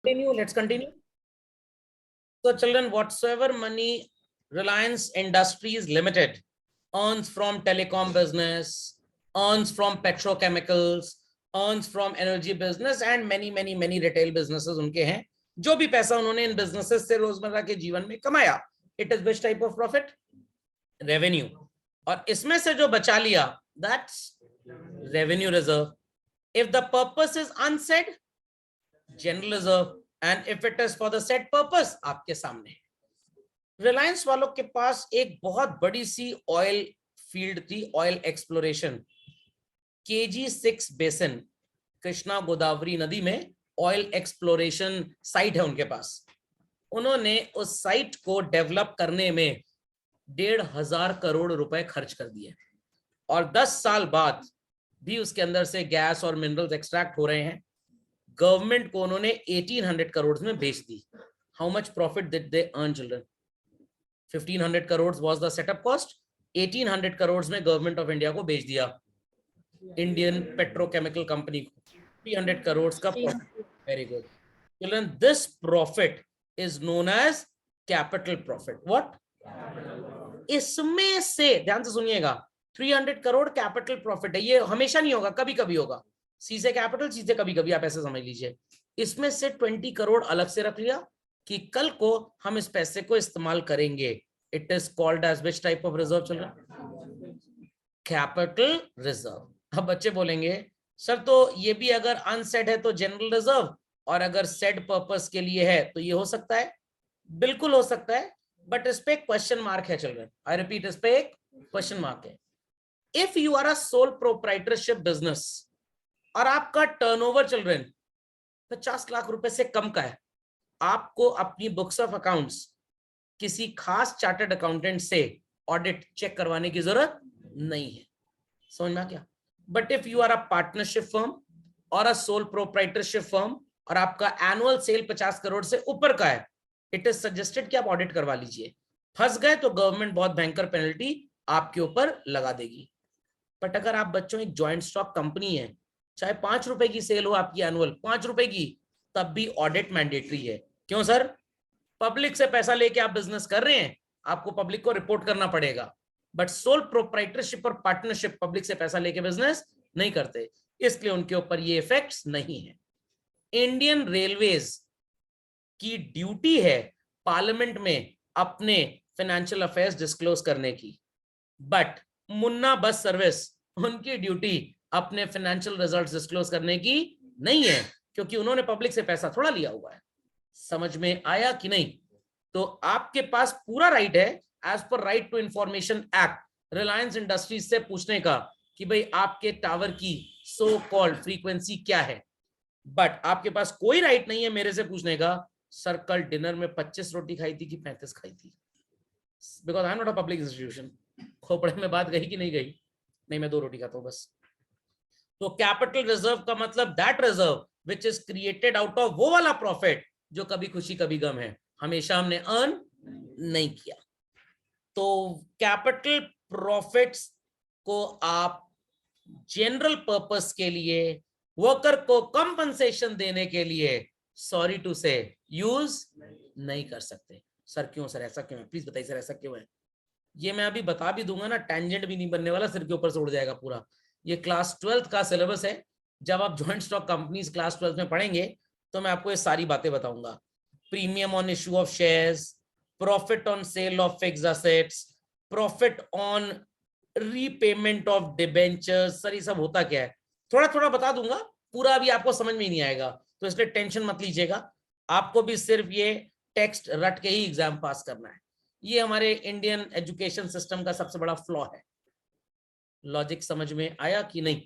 Continue. Let's continue. So, children, whatsoever money Reliance Industries Limited earns from telecom business, earns from petrochemicals, earns from energy business, and many retail businesses उनके हैं. जो भी पैसा उन्होंने इन businesses से रोजमर्रा के जीवन में कमाया, it is which type of profit? Revenue. और इसमें से जो बचा लिया, that's revenue reserve. If the purpose is unsaid, general reserve. And if it is for the said purpose, आपके सामने. रिलायंस वालों के पास एक बहुत बड़ी सी ऑयल फील्ड थी, oil exploration. KG6 basin, Krishna Godavari नदी में ऑयल एक्सप्लोरेशन साइट है उनके पास. उन्होंने उस साइट को डेवलप करने में 1,500 करोड़ रुपए खर्च कर दिए और 10 साल बाद भी उसके अंदर से गैस और मिनरल्स एक्सट्रैक्ट हो रहे हैं. गवर्नमेंट को उन्होंने 1800 करोड़ में बेच दी. How much profit did they earn children? 1500 crore was the setup cost. 1800 crore में गवर्नमेंट ऑफ इंडिया को बेच दिया, इंडियन पेट्रोकेमिकल कंपनी को. 300 करोड़ का profit. Very good children. This profit is known as capital profit. What? इसमें से ध्यान से सुनिएगा, 300 करोड़ कैपिटल प्रॉफिट है. ये हमेशा नहीं होगा, कभी कभी होगा. सीधे कैपिटल, सीधे कभी कभी, आप ऐसे समझ लीजिए. इसमें से 20 करोड़ अलग से रख लिया कि कल को हम इस पैसे को इस्तेमाल करेंगे. It is called as which type of reserve children? Capital reserve. अब बच्चे बोलेंगे सर तो ये भी अगर अनसेड है तो जनरल रिजर्व, और अगर सेड पर्पस के लिए है तो ये हो सकता है. बिल्कुल हो सकता है, बट इस पे एक क्वेश्चन मार्क है चिल्ड्रन. आई रिपीट, इस पे एक क्वेश्चन मार्क है. If you are a sole proprietorship business और आपका टर्नओवर चिल्ड्रन 50 लाख रुपए से कम का है, आपको अपनी बुक्स ऑफ अकाउंट्स किसी खास चार्टर्ड अकाउंटेंट से ऑडिट चेक करवाने की जरूरत नहीं है. समझ में आ गया? But if you are a partnership firm और अ सोल प्रोप्राइटरशिप फर्म और आपका एनुअल सेल 50 करोड़ से ऊपर का है, इट इज सजेस्टेड कि आप ऑडिट करवा लीजिए. फंस गए तो गवर्नमेंट बहुत भयंकर पेनल्टी आपके ऊपर लगा देगी. बट अगर आप बच्चों एक ज्वाइंट स्टॉक कंपनी है, चाहे 5 रुपए की सेल हो आपकी एनुअल, 5 रुपए की, तब भी ऑडिट मैंडेटरी है. क्यों सर? पब्लिक से पैसा लेके आप बिजनेस कर रहे हैं, आपको पब्लिक को रिपोर्ट करना पड़ेगा. बट सोल प्रोप्राइटरशिप और पार्टनरशिप पब्लिक से पैसा लेके बिजनेस नहीं करते, इसलिए उनके ऊपर ये इफेक्ट्स नहीं है. इंडियन रेलवेज की ड्यूटी है पार्लियामेंट में अपने फाइनेंशियल अफेयर्स डिस्क्लोज करने की, बट मुन्ना बस सर्विस, उनकी ड्यूटी अपने फाइनेंशियल रिजल्ट्स डिस्क्लोज करने की नहीं है, क्योंकि उन्होंने पब्लिक से पैसा थोड़ा लिया हुआ है. समझ में आया कि नहीं? तो आपके पास पूरा राइट है एज पर right to information act Reliance Industries से पूछने का कि भाई आपके टावर की सो कॉल्ड फ्रीक्वेंसी क्या है. बट आपके पास कोई राइट नहीं है मेरे से पूछने का सर कल डिनर में 25 रोटी खाई थी कि 35 खाई थी, because I am not a public institution. खोपड़े में बात गई कि नहीं गई? नहीं, मैं 2 रोटी खाता हूं बस. तो कैपिटल रिजर्व का मतलब that reserve which is created out of वो वाला प्रॉफिट जो कभी खुशी कभी गम है, हमेशा हमने अर्न नहीं किया. तो कैपिटल प्रॉफिट्स को आप जनरल पर्पस के लिए, वर्कर को कंपनसेशन देने के लिए, सॉरी टू से, यूज नहीं कर सकते. सर क्यों सर, ऐसा क्यों है? प्लीज बताइए सर, ऐसा क्यों है? ये मैं अभी बता भी दूंगा ना, टेंजेंट भी नहीं बनने वाला, सिर के ऊपर से उड़ जाएगा पूरा. ये क्लास 12th का सिलेबस है. जब आप joint stock companies class 12th में पढ़ेंगे तो मैं आपको ये सारी बातें बताऊंगा. Premium on issue of shares, profit on sale of fixed assets, profit on repayment of debentures. Sir ये सब होता क्या है? थोड़ा थोड़ा बता दूंगा, पूरा अभी आपको समझ में ही नहीं आएगा, तो इसलिए टेंशन मत लीजिएगा. आपको भी सिर्फ ये टेक्स्ट रट के ही एग्जाम पास करना है. ये हमारे इंडियन एजुकेशन सिस्टम का सबसे बड़ा फ्लॉ है. लॉजिक समझ में आया कि नहीं?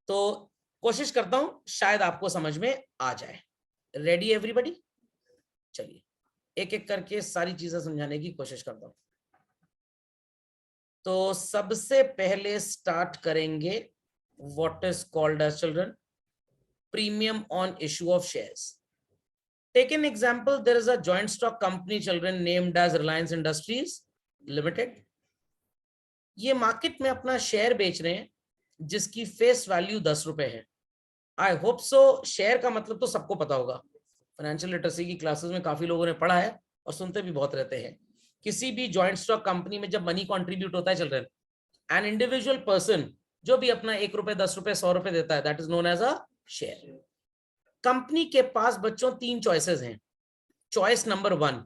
तो कोशिश करता हूं शायद आपको समझ में आ जाए. Ready everybody? चलिए एक एक करके सारी चीजें समझाने की कोशिश करता हूं. तो सबसे पहले स्टार्ट करेंगे what is called as children premium on issue of shares. Take an example, there is a joint stock company children named as Reliance Industries Limited. ये मार्केट में अपना शेयर बेच रहे हैं जिसकी फेस वैल्यू 10 रुपए है. आई होप सो शेयर का मतलब तो सबको पता होगा. फाइनेंशियल लिटरेसी की क्लासेस में काफी लोगों ने पढ़ा है और सुनते भी बहुत रहते हैं। किसी भी ज्वाइंट स्टॉक कंपनी में जब मनी कॉन्ट्रीब्यूट होता है चिल्ड्रन, एन इंडिविजुअल पर्सन जो भी अपना 1 रुपए 10 रुपए 100 रुपए देता है, that is known as a share. Company के पास बच्चों 3 चॉइसेस हैं। चॉइस नंबर 1,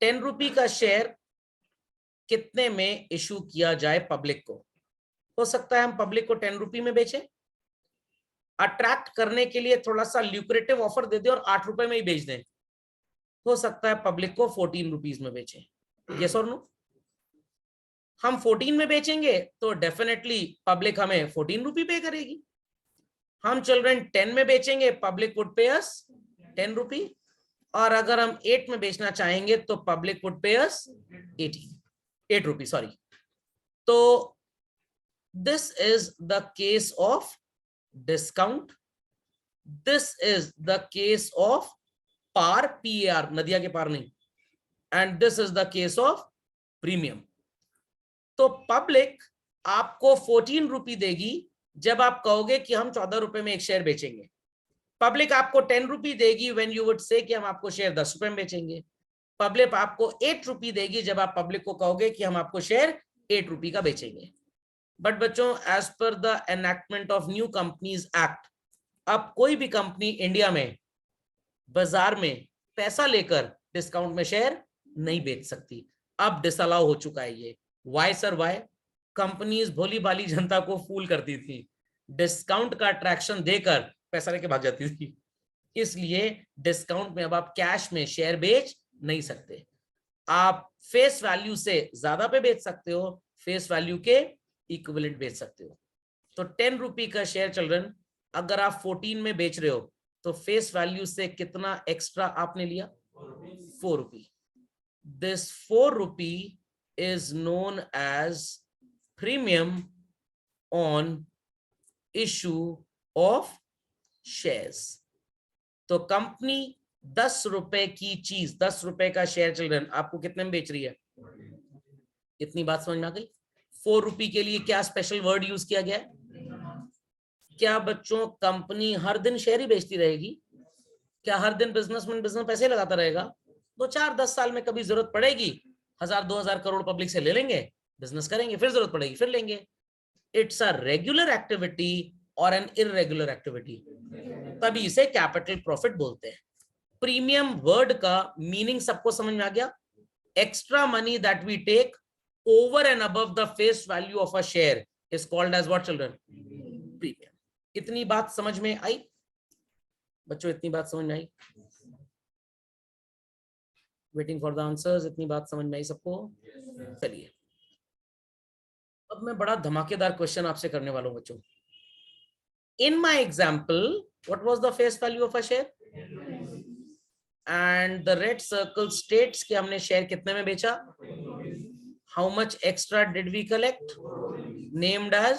10 रुपए का शेयर कितने में इशू किया जाए पब्लिक को। हो सकता है हम पब्लिक को 10 रुपए में बेचें, अट्रैक्ट करने के लिए थोड़ा सा ल्यूक्रेटिव ऑफर दे दें और 8 रुपए में ही बेच दें। हो सकता है पब्लिक को 14 रुपीज में बेचें। यस और नो? हम 14 में बेचेंगे तो डेफिनेटली पब्लिक हमें 14 रुपए पे करेगी। हम चिल्ड्रन 10 में बेचेंगे, पब्लिक वुड पे अस 10 रुपए, और अगर हम 8 में बेचना चाहेंगे तो पब्लिक वुड पे अस 8 रुपए, सॉरी। तो this is the case of discount, this is the case of par, PAR, नदिया के पार नहीं, and this is the case of premium. तो पब्लिक आपको 14 रुपए देगी जब आप कहोगे कि हम 14 रुपए में एक शेयर बेचेंगे। पब्लिक आपको 10 रुपए देगी व्हेन यू वुड से कि हम आपको शेयर 10 रुपए में बेचेंगे। पब्लिक आपको 8 रुपए देगी जब आप पब्लिक को कहोगे कि हम आपको शेयर 8 रुपए का बेचेंगे। बट बच्चों, as per the enactment of new companies act, अब कोई भी कंपनी इंडिया में बाजार में पैसा लेकर डिस्काउंट में शेयर नहीं बेच सकती। अब डिसअलाउ हो चुका है ये। Why sir Y? कंपनीज भोली भाली जनता को फूल करती थी, डिस्काउंट का अट्रैक्शन देकर पैसा लेके भाग जाती थी, इसलिए डिस्काउंट में अब आप कैश में शेयर बेच नहीं सकते। आप फेस वैल्यू से ज्यादा पे बेच सकते हो, फेस वैल्यू के इक्विवेलेंट बेच सकते हो। तो 10 रुपए का शेयर चिल्ड्रन अगर आप 14 में बेच रहे हो तो फेस वैल्यू से कितना एक्स्ट्रा आपने लिया? 4 रुपए। दिस 4 रुपए is known as premium on issue of shares. तो कंपनी 10 रुपए की चीज, 10 रुपए का शेयर चिल्ड्रन आपको कितने में बेच रही है? इतनी बात समझ में आ गई? 4 रुपए के लिए क्या स्पेशल वर्ड यूज किया गया है? क्या बच्चों कंपनी हर दिन शेयर ही बेचती रहेगी? क्या हर दिन बिजनेसमैन बिजनेस पैसे लगाता रहेगा? 2-4-10 साल में कभी जरूरत पड़ेगी, 1000-2000 करोड़ पब्लिक से ले लेंगे, बिजनेस करेंगे, फिर जरूरत पड़ेगी फिर लेंगे। इट्स अ रेगुलर एक्टिविटी और एन इररेगुलर एक्टिविटी, तभी इसे कैपिटल प्रॉफिट बोलते हैं। प्रीमियम वर्ड का मीनिंग सबको समझ में आ गया? Extra money that we take over and above the face value of a share is called as what children? Premium. इतनी बात समझ में आई बच्चों? इतनी बात समझ में आई? Waiting for the answers. इतनी बात समझ में आई सबको? चलिए, अब मैं बड़ा धमाकेदार क्वेश्चन आपसे करने वाला हूं बच्चों। In my example what was the face value of a share, and the red circle states कि हमने शेयर कितने में बेचा। How much extra did we collect? Named as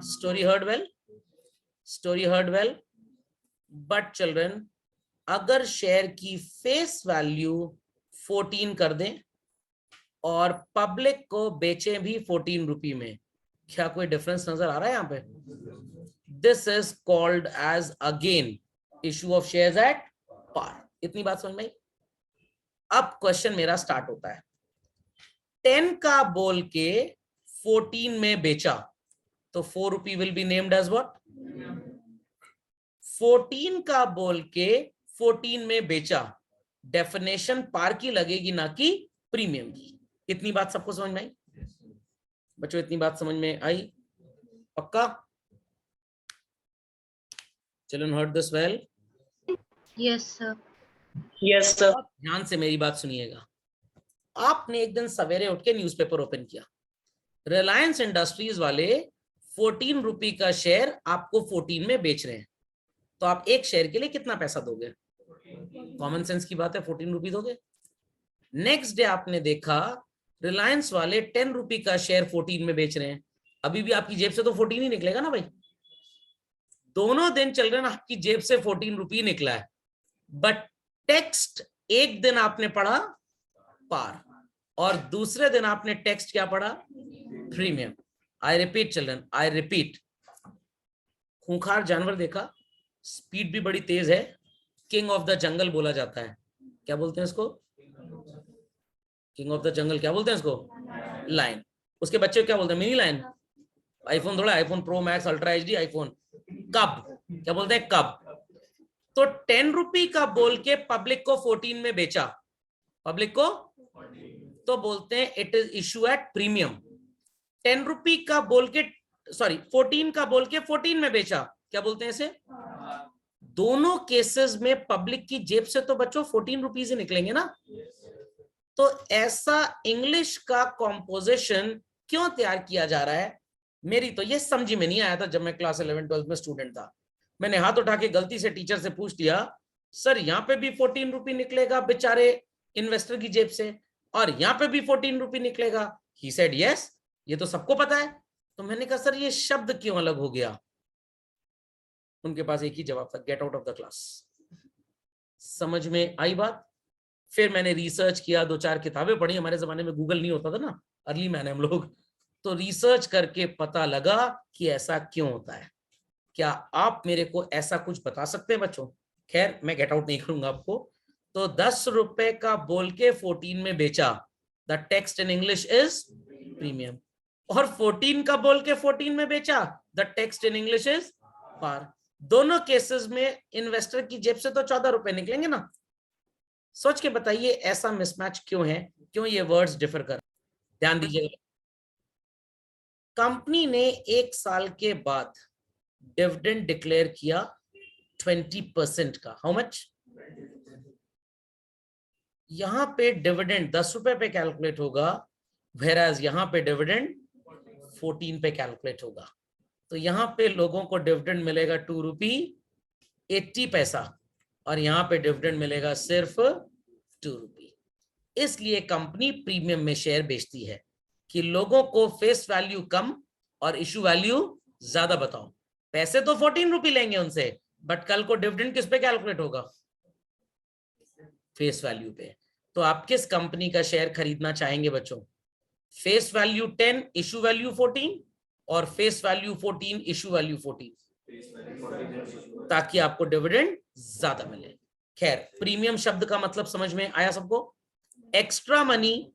story heard well, story heard well. But children अगर share की face value 14 कर दें और पब्लिक को बेचे भी 14 रुपए में, क्या कोई डिफरेंस नजर आ रहा है यहाँ पे? This is called as again issue of shares at par. इतनी बात समझ में आई? अब क्वेश्चन मेरा स्टार्ट होता है। 10 का बोल के 14 में बेचा तो 4 रुपए will be named as what? 14 का बोल के 14 में बेचा, डेफिनेशन पार की लगेगी ना कि प्रीमियम की। इतनी बात सबको समझ में आई बच्चों? इतनी बात समझ में आई? पक्का? Children heard this well? Yes sir. Yes sir. ध्यान से मेरी बात सुनिएगा। आपने एक दिन सवेरे उठ के न्यूज़पेपर ओपन किया, रिलायंस इंडस्ट्रीज वाले 14 रुपए का शेयर आपको 14 में बेच रहे हैं, तो आप एक शेयर के लिए कितना पैसा दोगे? कॉमन सेंस की बात है, 14 रुपए दोगे। नेक्स्ट डे आपने देखा रिलायंस वाले 10 रुपए का शेयर 14 में बेच रहे हैं, अभी भी आपकी जेब से तो 14 ही निकलेगा ना भाई। दोनों दिन चल रहे ना, आपकी जेब से 14 रुपए निकला है, बट टेक्स्ट एक दिन आपने पढ़ा पार और दूसरे दिन आपने टेक्स्ट क्या पढ़ा? Premium. I repeat children, I repeat, खूंखार जानवर देखा, स्पीड भी बड़ी तेज है, किंग ऑफ द जंगल बोला जाता है, क्या बोलते हैं इसको? किंग ऑफ द जंगल क्या बोलते हैं इसको? लायन। उसके बच्चे क्या बोलते हैं? Mini lion. आईफोन थोड़ा, iPhone pro max, ultra HD, iPhone कब, क्या बोलते हैं? कब। तो 10 रुपी का बोल के पब्लिक को 14 में बेचा, पब्लिक को, तो बोलते हैं it is issue at premium. 10 रुपी का बोल के, सॉरी 14 का बोल के 14 में बेचा, क्या बोलते हैं इसे? दोनों केसेस में पब्लिक की जेब से तो बच्चों 14 रुपीज ही निकलेंगे ना। तो ऐसा इंग्लिश का कॉम्पोजिशन क्यों तैयार किया जा रहा है? मेरी तो ये समझ में नहीं आया था जब मैं क्लास 11-12 में स्टूडेंट था। मैंने हाथ उठा के गलती से टीचर से पूछ लिया, सर यहाँ पे भी 14 रुपी निकलेगा बेचारे इन्वेस्टर की जेब से, और यहाँ पे भी 14 रुपी निकलेगा? ही सेड यस, ये तो सबको पता है। तो मैंने कहा सर ये शब्द क्यों अलग हो गया? उनके पास एक ही जवाब था, get out of the class. समझ में आई बात? फिर मैंने रिसर्च किया, 2-4 किताबें पढ़ी, हमारे जमाने में गूगल नहीं होता था ना, अर्ली मैन हम लोग, तो रिसर्च करके पता लगा कि ऐसा क्यों होता है। क्या आप मेरे को ऐसा कुछ बता सकते हैं बच्चों? खैर मैं गेट आउट नहीं करूंगा आपको। तो 10 रुपए का बोल के 14 में बेचा, the text in English is premium. और 14 का बोल के 14 में बेचा, the text in English is par. दोनों केसेस में इन्वेस्टर की जेब से तो 14 रुपए निकलेंगे ना। सोच के बताइए ऐसा मिसमैच क्यों है, क्यों ये वर्ड्स डिफर कर। ध्यान दीजिएगा, कंपनी ने 1 साल के बाद डिविडेंड डिक्लेयर किया 20% का। How much? यहां पे डिविडेंड 10 रुपए पे कैलकुलेट होगा, whereas यहां पे डिविडेंड 14 पे कैलकुलेट होगा। तो यहां पे लोगों को डिविडेंड मिलेगा 2 रुपी 80 पैसा, और यहां पे डिविडेंड मिलेगा सिर्फ 2 रुपी। इसलिए कंपनी प्रीमियम में शेयर बेचती है कि लोगों को फेस वैल्यू कम और इशू वैल्यू ज्यादा बताओ। पैसे तो 14 रुपी लेंगे उनसे, बट कल को डिविडेंड किस पे कैलकुलेट होगा? फेस वैल्यू पे। तो आप किस कंपनी का शेयर खरीदना चाहेंगे बच्चों? फेस वैल्यू 10, इशू वैल्यू 14, और फेस वैल्यू 14, इशू वैल्यू 14, ताकि आपको डिविडेंड ज्यादा मिले। खैर, प्रीमियम शब्द का मतलब समझ में आया सबको? Extra money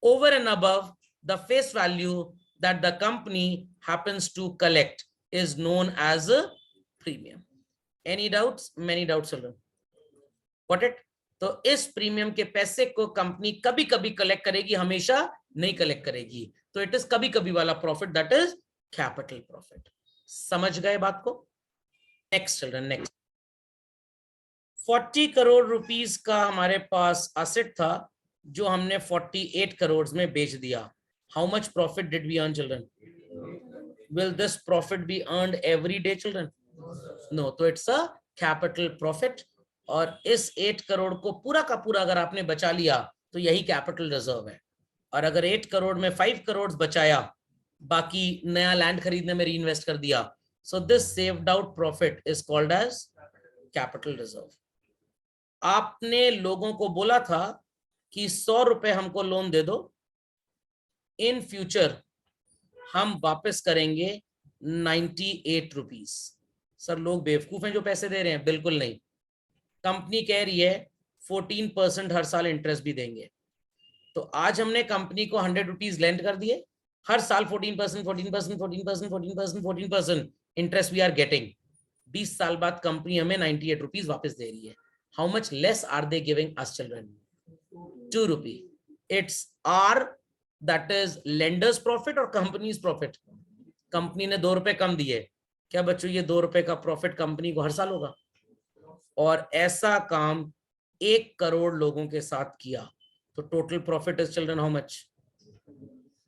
over and above the face value that the company happens to collect is known as a premium. Any doubts? Many doubts children. Got it? तो इस प्रीमियम के पैसे को कंपनी कभी कभी कलेक्ट करेगी, हमेशा नहीं कलेक्ट करेगी। तो इट इज कभी कभी वाला profit, that is capital profit. समझ गए बात को? Next children, next. 40 crore rupees का हमारे पास असेट था जो हमने 48 करोड़ में बेच दिया। How much profit did we earn children? Will this profit be earned every day children? No. तो इट्स अ कैपिटल प्रॉफिट। और इस 8 करोड़ को पूरा का पूरा अगर आपने बचा लिया तो यही कैपिटल रिजर्व है। और अगर 8 करोड़ में 5 करोड़ बचाया, बाकी नया लैंड खरीदने में री-इन्वेस्ट कर दिया, so this saved out profit is called as capital reserve. आपने लोगों को बोला था कि 100 रुपए हमको लोन दे दो, इन फ्यूचर हम वापस करेंगे 98 रुपीज। सर लोग बेवकूफ हैं जो पैसे दे रहे हैं? बिल्कुल नहीं। कंपनी कह रही है 14% हर साल इंटरेस्ट भी देंगे। तो आज हमने कंपनी को 100 रुपीज लेंड कर दिए, हर साल 14%, 14%, 14%, 14%, 14% इंटरेस्ट वी आर गेटिंग। 20 साल बाद कंपनी हमें 98 रुपीज वापस दे रही है। How much less are they giving us children? 2 rupee. It's are, that is lenders profit और कंपनीज प्रॉफिट। कंपनी ने 2 रुपए कम दिए, क्या बच्चों ये 2 रुपए का प्रॉफिट कंपनी को हर साल होगा? और ऐसा काम 1 करोड़ लोगों के साथ किया, तो total profit is children how much?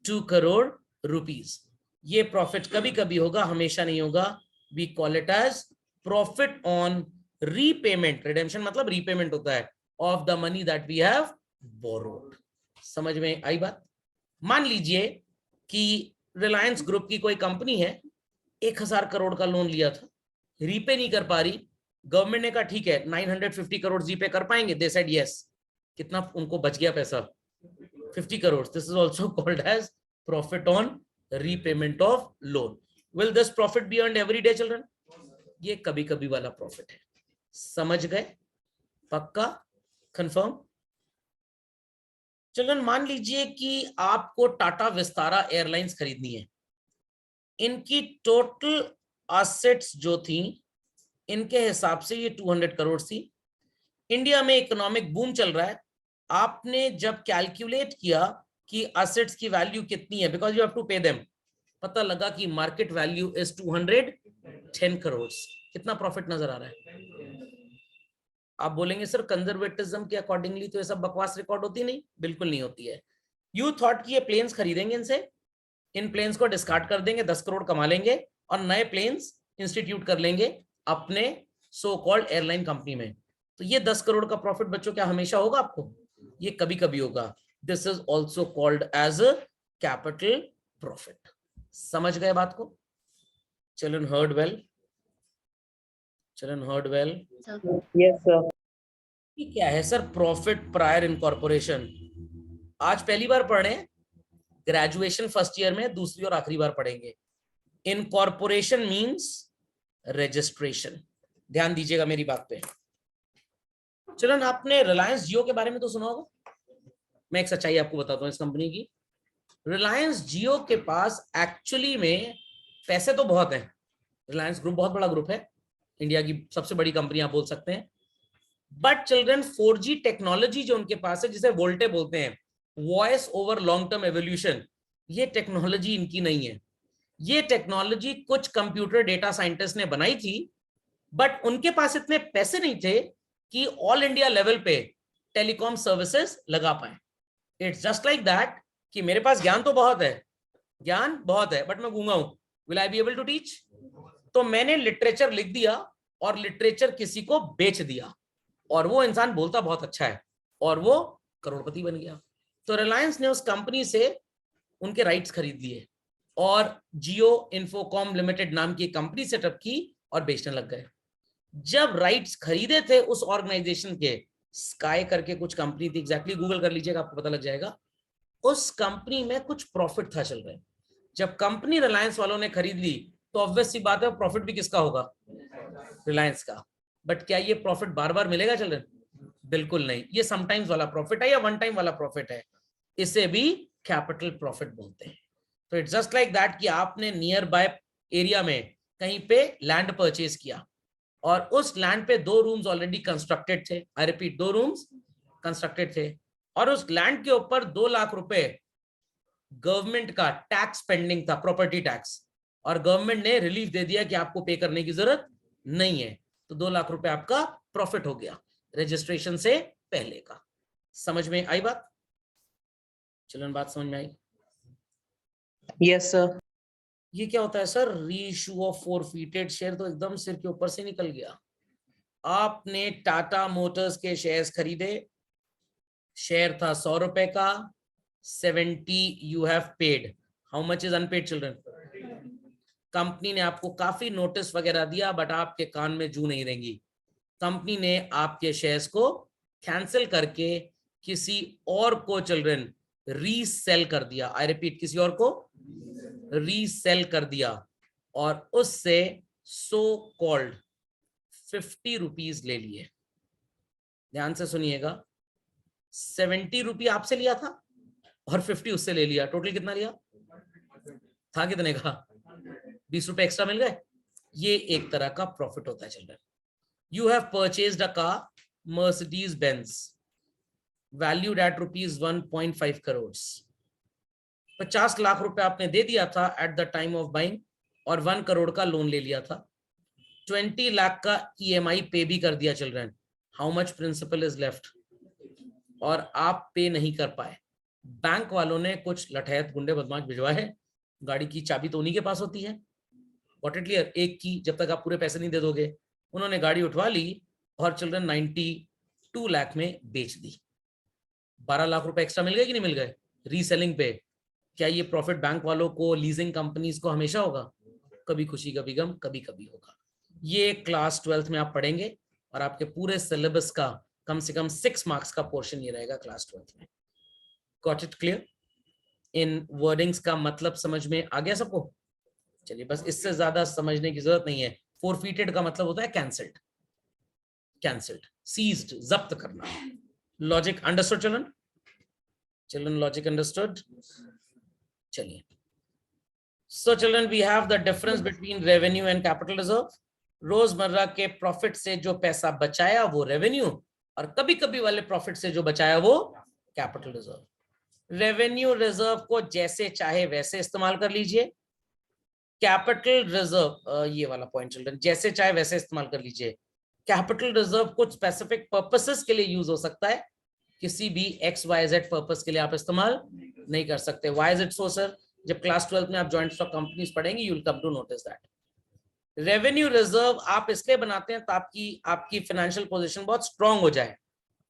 2 crore rupees. ये प्रॉफिट कभी कभी होगा, हमेशा नहीं होगा। We call it as profit on repayment. Redemption मतलब रीपेमेंट होता है of the money that we have borrowed. समझ में आई बात? मान लीजिए कि रिलायंस ग्रुप की कोई कंपनी है, 1000 करोड़ का लोन लिया था, रीपे नहीं कर पा रही। गवर्नमेंट ने कहा ठीक है 950 करोड़ रीपे कर पाएंगे? They said yes. कितना उनको बच गया पैसा? 50 crore. This is also called as profit on repayment of loan. Will this profit be earned every day children? ये कभी कभी वाला प्रॉफिट है। समझ गए? पक्का, कंफर्म? चलो मान लीजिए कि आपको टाटा विस्तारा एयरलाइंस खरीदनी है। इनकी टोटल एसेट्स जो थी इनके हिसाब से ये 200 करोड़ थी। इंडिया में इकोनॉमिक बूम चल रहा है। आपने जब कैलकुलेट किया कि एसेट्स की वैल्यू कितनी है, because you have to pay them, पता लगा कि मार्केट वैल्यू इज 210 करोड़। कितना प्रॉफिट नजर आ रहा है? आप बोलेंगे सर कंजर्वेटिज्म के अकॉर्डिंगली तो ये सब बकवास रिकॉर्ड होती नहीं, बिल्कुल नहीं होती है। यू थॉट कि ये प्लेन्स खरीदेंगे इनसे, इन प्लेन्स को डिस्कार्ड कर देंगे, 10 करोड़ कमा लेंगे और नए प्लेन्स इंस्टीट्यूट कर लेंगे अपने सो कॉल्ड एयरलाइन कंपनी में। तो ये 10 करोड़ का प्रॉफिट बच्चों क्या हमेशा होगा आपको? ये कभी कभी होगा। This is also called as a capital profit. समझ गए बात को? Children heard well? Children heard well? Yes sir. क्या है सर प्रॉफिट प्रायर इनकॉर्पोरेशन? आज पहली बार पढ़ रहे हैं, ग्रेजुएशन फर्स्ट ईयर में दूसरी और आखिरी बार पढ़ेंगे। Incorporation means registration. ध्यान दीजिएगा मेरी बात पे। चलो, आपने रिलायंस जियो के बारे में तो सुना होगा। मैं एक सच्चाई आपको बताता हूँ इस कंपनी की। रिलायंस जियो के पास एक्चुअली में पैसे तो बहुत हैं। रिलायंस ग्रुप बहुत बड़ा ग्रुप है, इंडिया की सबसे बड़ी कंपनी आप बोल सकते हैं। बट चिल्ड्रन 4G टेक्नोलॉजी जो उनके पास है, जिसे वोल्टे बोलते हैं, voice over long term evolution, ये टेक्नोलॉजी इनकी नहीं है। ये टेक्नोलॉजी कुछ कंप्यूटर डेटा साइंटिस्ट ने बनाई थी, बट उनके पास इतने पैसे नहीं थे कि ऑल इंडिया लेवल पे टेलीकॉम सर्विसेज लगा पाए। इट्स जस्ट लाइक दैट कि मेरे पास ज्ञान तो बहुत है, ज्ञान बहुत है, बट मैं गूंगा हूं, will I be able to teach? तो मैंने लिटरेचर लिख दिया और लिटरेचर किसी को बेच दिया, और वो इंसान बोलता बहुत अच्छा है और वो करोड़पति बन गया। तो रिलायंस ने उस कंपनी से उनके राइट्स खरीद लिए और जियो इन्फोकॉम लिमिटेड नाम की कंपनी सेटअप की और बेचने लग गए। जब राइट्स खरीदे थे उस ऑर्गेनाइजेशन के, स्काई करके कुछ कंपनी थी, एग्जैक्टली गूगल कर लीजिएगा आपको पता लग जाएगा, उस कंपनी में कुछ प्रॉफिट था चल रहा है। जब कंपनी रिलायंस वालों ने खरीद ली तो ऑब्वियस सी बात है प्रॉफिट भी किसका होगा? रिलायंस का। बट क्या ये प्रॉफिट बार बार मिलेगा चिल्ड्रन? बिल्कुल नहीं। ये समटाइम्स वाला प्रॉफिट है या वन टाइम वाला प्रॉफिट है, इसे भी कैपिटल प्रॉफिट बोलते हैं। तो इट्स जस्ट लाइक दैट कि आपने नियर बाय एरिया में कहीं पे लैंड परचेज किया और उस लैंड पे 2 रूम्स ऑलरेडी कंस्ट्रक्टेड थे। आई रिपीट, 2 रूम्स कंस्ट्रक्टेड थे और उस लैंड के ऊपर 2 लाख रुपए गवर्नमेंट का टैक्स पेंडिंग था, प्रॉपर्टी टैक्स, और गवर्नमेंट ने रिलीफ दे दिया कि आपको पे करने की जरूरत नहीं है। तो 2 लाख रुपए आपका प्रॉफिट हो गया रजिस्ट्रेशन से पहले का। समझ में आई बात? चलन बात समझ में आई? Yes sir. ये क्या होता है sir? Reissue of forfeited share. तो एकदम सिर के ऊपर से निकल गया। आपने टाटा मोटर्स के शेयर्स खरीदे, शेयर था 100 रुपए का, 70 you have paid. How much is unpaid children? Company ने आपको काफी नोटिस वगैरह दिया, बट आपके कान में जू नहीं रहेंगी। कंपनी ने आपके शेयर्स को कैंसिल करके किसी और को चिल्ड्रन रीसेल कर दिया। आई रिपीट, किसी और को रीसेल कर दिया और उससे सो कॉल्ड 50 रुपीज ले लिए। ध्यान से सुनिएगा, 70 रुपये आपसे लिया था और 50 उससे ले लिया। टोटल कितना लिया था? कितने का? 20 रुपए एक्स्ट्रा मिल गए। ये एक तरह का प्रॉफिट होता है children. You have purchased a car, Mercedes Benz, valued at ₹1.5 crore. 50 lakh रुपए आपने दे दिया था at the time of buying और 1 करोड़ का लोन ले लिया था। 20 लाख का EMI पे भी कर दिया children. How much principal is left? और आप पे नहीं कर पाए। बैंक वालों ने कुछ लठैत गुंडे बदमाश भिजवाए, गाड़ी की चाबी तो उन्हीं के पास होती है, व्हाट इट क्लियर, एक की, जब तक आप पूरे पैसे नहीं दे दोगे। उन्होंने गाड़ी उठवा ली और चिल्ड्रन 92 लाख में बेच दी। 12 लाख रुपए एक्स्ट्रा मिल गए कि नहीं मिल गए रीसेलिंग पे? क्या ये प्रॉफिट बैंक वालों को, लीजिंग कंपनीज को हमेशा होगा? कभी खुशी कभी गम, कभी कभी होगा। ये क्लास 12th में आप पढ़ेंगे और आपके पूरे सिलेबस का कम से कम 6 मार्क्स का पोर्शन ये रहेगा क्लास 12th में। Got it clear? In wordings का मतलब समझ में आ गया सबको? चलिए, बस इससे ज्यादा समझने की जरूरत नहीं है। फोरफीटेड का मतलब होता है कैंसल्ड। कैंसिल्ड, सीज्ड, जब्त करना। Logic understood children? Children logic understood? चलिए, so children we have the difference between revenue and capital reserve. रोजमर्रा के प्रॉफिट से जो पैसा बचाया वो रेवेन्यू, और कभी कभी वाले प्रॉफिट से जो बचाया वो कैपिटल रिजर्व। रेवेन्यू रिजर्व को जैसे चाहे वैसे इस्तेमाल कर लीजिए, कैपिटल रिजर्व ये वाला पॉइंट चिल्ड्रन, जैसे चाहे वैसे इस्तेमाल कर लीजिए। कैपिटल रिजर्व कुछ स्पेसिफिक पर्पसेस के लिए यूज हो सकता है, किसी भी XYZ पर्पस के लिए आप इस्तेमाल नहीं कर सकते। Why is it so sir? जब क्लास 12 में आप जॉइंट स्टॉक कंपनीज पढ़ेंगे, you will come to notice that. Revenue reserve आप इसलिए बनाते हैं ताकि आपकी फाइनेंशियल पोजीशन बहुत स्ट्रांग हो जाए।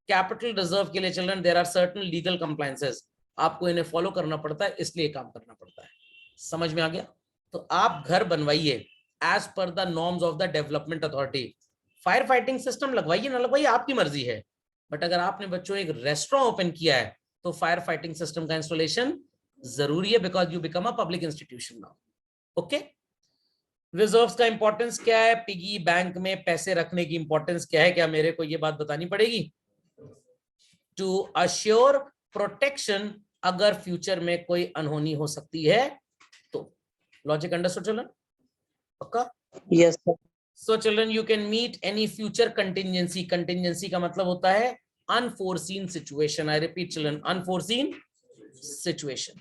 कैपिटल रिजर्व के लिए children there are certain legal compliances, आपको इन्हें फॉलो करना पड़ता है, इसलिए काम करना पड़ता है। समझ में आ गया? तो आप घर बनवाइए as per the norms of the development authority. Fire fighting system लगवाइए ना लगवाइए, आपकी मर्जी है, बट अगर आपने बच्चों एक रेस्टोरेंट ओपन किया है तो फायर फाइटिंग सिस्टम का इंस्टॉलेशन जरूरी है, because you become a public institution now. Okay, reserves का इंपॉर्टेंस क्या है? पिगी बैंक में पैसे रखने की इंपॉर्टेंस क्या है? क्या मेरे को ये बात बतानी पड़ेगी? टू अश्योर प्रोटेक्शन, अगर फ्यूचर में कोई अनहोनी हो सकती है तो। Logic understood children? पक्का? Yes, sir. So children, you can meet any future contingency. Contingency का मतलब होता है unforeseen situation. I repeat children, unforeseen situation.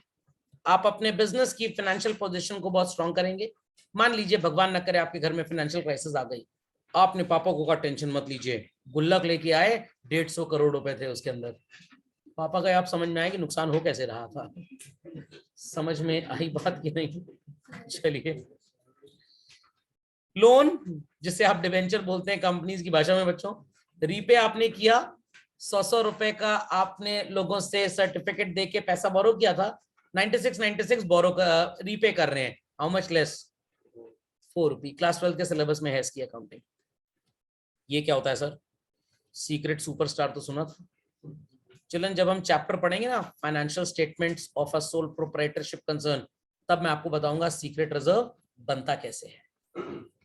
आप अपने बिजनेस की फाइनेंशियल पोजीशन को बहुत स्ट्रांग करेंगे। मान लीजिए भगवान न करे आपके घर में फाइनेंशियल क्राइसिस आ गई, आपने पापा को का टेंशन मत लीजिए, गुल्लक लेके आए, 150 करोड़ रुपए थे उसके अंदर। पापा का आप समझ में आया कि नुकसान हो कैसे रहा था? समझ में आई बात कि नहीं? चलिए, लोन जिसे आप डिवेंचर बोलते हैं कंपनीज की भाषा में बच्चों, रीपे आपने किया, 100 रुपए का आपने लोगों से सर्टिफिकेट देके पैसा बोरो किया था, 96 बोरो का रीपे कर रहे हैं। How much less? 4 rupee. Class 12 के सिलेबस में है इसकी अकाउंटिंग। ये क्या होता है सर? सीक्रेट सुपरस्टार तो सुना था। चिल्ड्रन, जब हम चैप्टर पढ़ेंगे ना financial statements of a sole proprietorship concern, तब मैं आपको बताऊंगा सीक्रेट रिजर्व बनता कैसे है।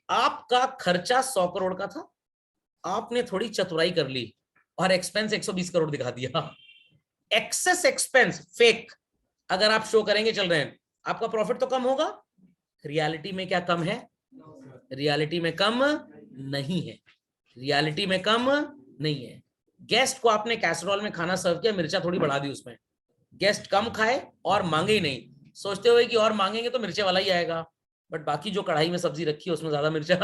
आपका खर्चा 100 करोड़ का था, आपने थोड़ी चतुराई कर ली और एक्सपेंस 120 करोड़ दिखा दिया। एक्सेस एक्सपेंस फेक अगर आप शो करेंगे चल रहे हैं, आपका प्रॉफिट तो कम होगा। रियलिटी में क्या कम है? रियलिटी में कम नहीं है, रियलिटी में कम नहीं है। गेस्ट को आपने कैसरोल में खाना सर्व किया, मिर्चा थोड़ी बढ़ा दी उसमें, गेस्ट कम खाए और मांगे ही नहीं, सोचते हुए कि और मांगेंगे तो मिर्चे वाला ही आएगा, बट बाकी जो कढ़ाई में सब्जी रखी है उसमें ज्यादा मिर्चा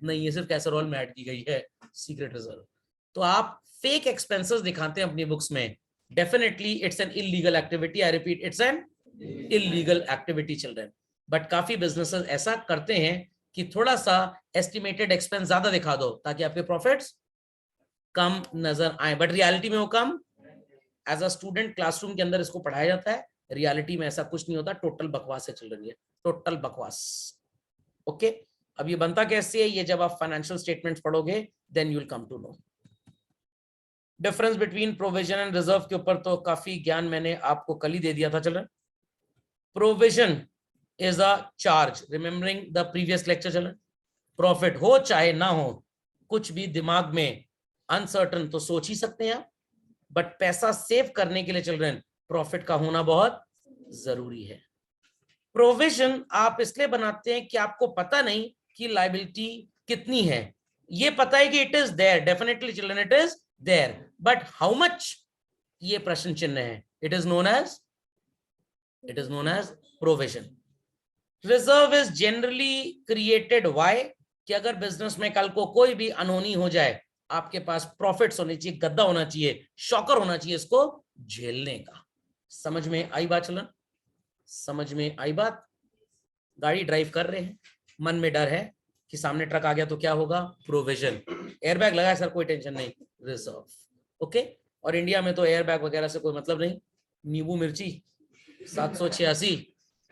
नहीं है, सिर्फ कैसरोल में ऐड की गई है। Secret reserve. तो आप फेक एक्सपेंसेस दिखाते हैं अपनी बुक्स में, definitely it's an illegal activity. I repeat, it's an illegal activity children. But काफी बिजनेसेस ऐसा करते हैं कि थोड़ा सा एस्टिमेटेड एक्सपेंस ज्यादा दिखा दो ताकि आपके प्रॉफिट्स कम नजर आए, बट रियलिटी में वो कम। एज अ स्टूडेंट क्लासरूम के अंदर इसको पढ़ाया जाता है, रियलिटी में ऐसा कुछ नहीं होता, टोटल बकवास है चिल्ड्रन, ये टोटल बकवास। ओके, अब ये बनता कैसे है? ये जब आप फाइनेंशियल स्टेटमेंट्स पढ़ोगे then you will come to know. Difference between provision and reserve के ऊपर तो काफी ज्ञान मैंने आपको कल ही दे दिया था children. Provision is a charge, remembering the previous lecture children. Profit हो चाहे ना हो, कुछ भी दिमाग में अनसर्टन तो सोच ही सकते हैं आप, बट पैसा सेव करने के लिए चिल्ड्रन प्रॉफिट का होना बहुत जरूरी है। प्रोविजन आप इसलिए बनाते हैं कि आपको पता नहीं कि लायबिलिटी कितनी है, ये पता है कि it is there, definitely children it is there, but how much, ये प्रश्न चिन्ह है। It is known as provision. Reserve is generally created why, कि अगर बिजनेस में कल को कोई भी अनहोनी हो जाए, आपके पास प्रॉफिट्स होने चाहिए, गद्दा होना चाहिए, शॉकर होना चाहिए इसको झेलने का। समझ में आई बात चलन? समझ में आई बात? गाड़ी ड्राइव कर रहे हैं, मन में डर है कि सामने ट्रक आ गया तो क्या होगा? प्रोविजन। एयरबैग लगा है सर, कोई टेंशन नहीं, रिजर्व। ओके, और इंडिया में तो एयरबैग वगैरह से कोई मतलब नहीं। नींबू मिर्ची 786,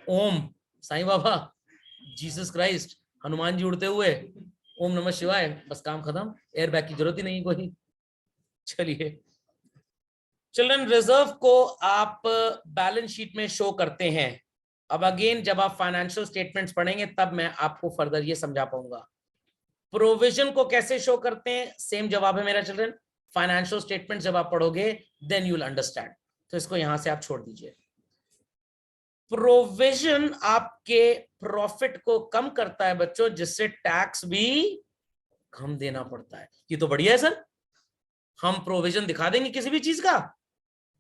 ओम साईं बाबा, जीसस क्राइस्ट, हनुमान जी उड़ते हुए, ओम नमः शिवाय, बस काम खत्म, एयरबैग की जरूरत ही नहीं कोई। चलिए चिल्ड्रन, रिजर्व को आप बैलेंस शीट में शो करते हैं। अब अगेन जब आप फाइनेंशियल स्टेटमेंट्स पढ़ेंगे तब मैं आपको फर्दर ये समझा पाऊंगा। प्रोविजन को कैसे शो करते हैं, सेम जवाब है मेरा चिल्ड्रन, फाइनेंशियल स्टेटमेंट जब आप पढ़ोगे देन यू विल अंडरस्टैंड। तो इसको यहां से आप छोड़ दीजिए। प्रोविजन आपके प्रॉफिट को कम करता है बच्चों, जिससे टैक्स भी कम देना पड़ता है। ये तो बढ़िया है सर, हम प्रोविजन दिखा देंगे किसी भी चीज का,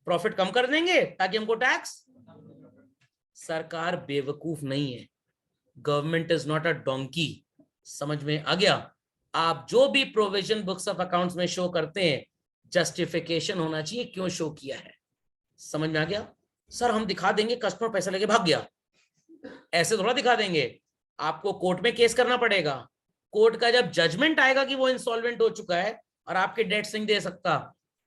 प्रॉफिट कम कर देंगे ताकि हमको टैक्स। सरकार बेवकूफ नहीं है, government is not a donkey. समझ में आ गया? आप जो भी प्रोविजन बुक्स ऑफ अकाउंट्स में शो करते हैं, जस्टिफिकेशन होना चाहिए क्यों शो किया है। समझ में आ गया? सर हम दिखा देंगे कस्टमर पैसा लेके भाग गया, ऐसे थोड़ा दिखा देंगे, आपको कोर्ट में केस करना पड़ेगा। कोर्ट का जब जजमेंट आएगा कि वो इंसॉल्वेंट हो चुका है और आपके डेट्स नहीं दे सकता,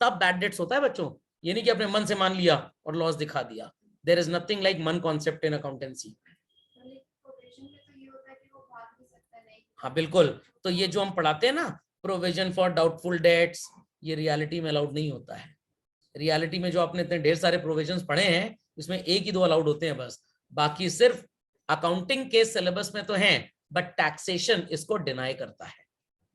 तब बैड डेट्स होता है बच्चों। ये नहीं कि अपने मन से मान लिया और लॉस दिखा दिया। देयर इज नथिंग लाइक मन कॉन्सेप्ट इन अकाउंटेंसी। हाँ बिल्कुल, तो ये जो हम पढ़ाते हैं ना, प्रोविजन फॉर डाउटफुल डेट्स, ये रियलिटी में अलाउड नहीं होता है। रियलिटी में जो आपने इतने ढेर सारे प्रोविजंस पढ़े हैं, इसमें एक ही दो अलाउड होते हैं बस, बाकी सिर्फ अकाउंटिंग के सिलेबस में तो हैं, बट टैक्सेशन इसको डिनाई करता है।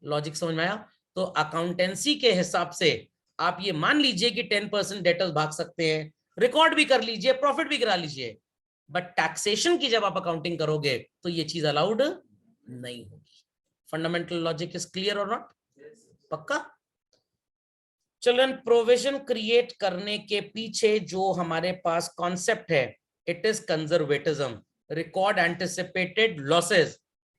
लॉजिक समझ में आया? तो अकाउंटेंसी के हिसाब से आप ये मान लीजिए कि 10% डेटर्स भाग सकते हैं, रिकॉर्ड भी कर लीजिए, प्रॉफिट भी करा लीजिए, बट टैक्सेशन की जब आप अकाउंटिंग करोगे तो ये चीज अलाउड नहीं होगी। फंडामेंटल लॉजिक इज क्लियर और नॉट? पक्का? चिल्ड्रन, प्रोविजन क्रिएट करने के पीछे जो हमारे पास कॉन्सेप्ट है, it is conservatism. Record anticipated losses,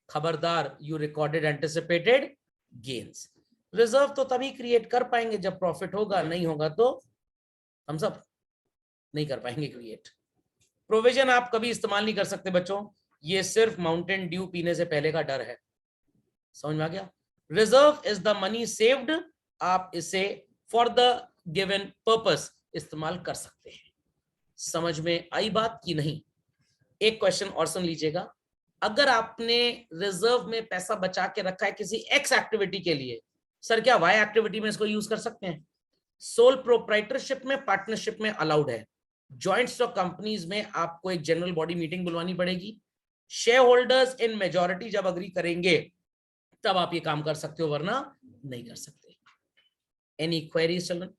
खबरदार you recorded anticipated gains. Reserve तो तभी क्रिएट कर पाएंगे जब प्रॉफिट होगा, नहीं होगा तो हम सब नहीं कर पाएंगे क्रिएट। प्रोविजन आप कभी इस्तेमाल नहीं कर सकते बच्चों, ये सिर्फ माउंटेन ड्यू पीने से पहले का डर है। समझ में आ गया? Reserve is the money saved, आप इसे फॉर द गिवन पर्पस इस्तेमाल कर सकते हैं। समझ में आई बात की नहीं? एक क्वेश्चन और सुन लीजिएगा, अगर आपने रिजर्व में पैसा बचा के रखा है किसी एक्स एक्टिविटी के लिए, सर क्या वाई एक्टिविटी में इसको यूज कर सकते हैं? सोल प्रोप्राइटरशिप में, पार्टनरशिप में अलाउड है। जॉइंट स्टॉक कंपनीज में आपको एक जनरल बॉडी मीटिंग बुलवानी पड़ेगी, शेयर होल्डर्स इन मेजॉरिटी जब अग्री करेंगे तब आप ये काम कर सकते हो, वरना नहीं कर सकते। Any queries children?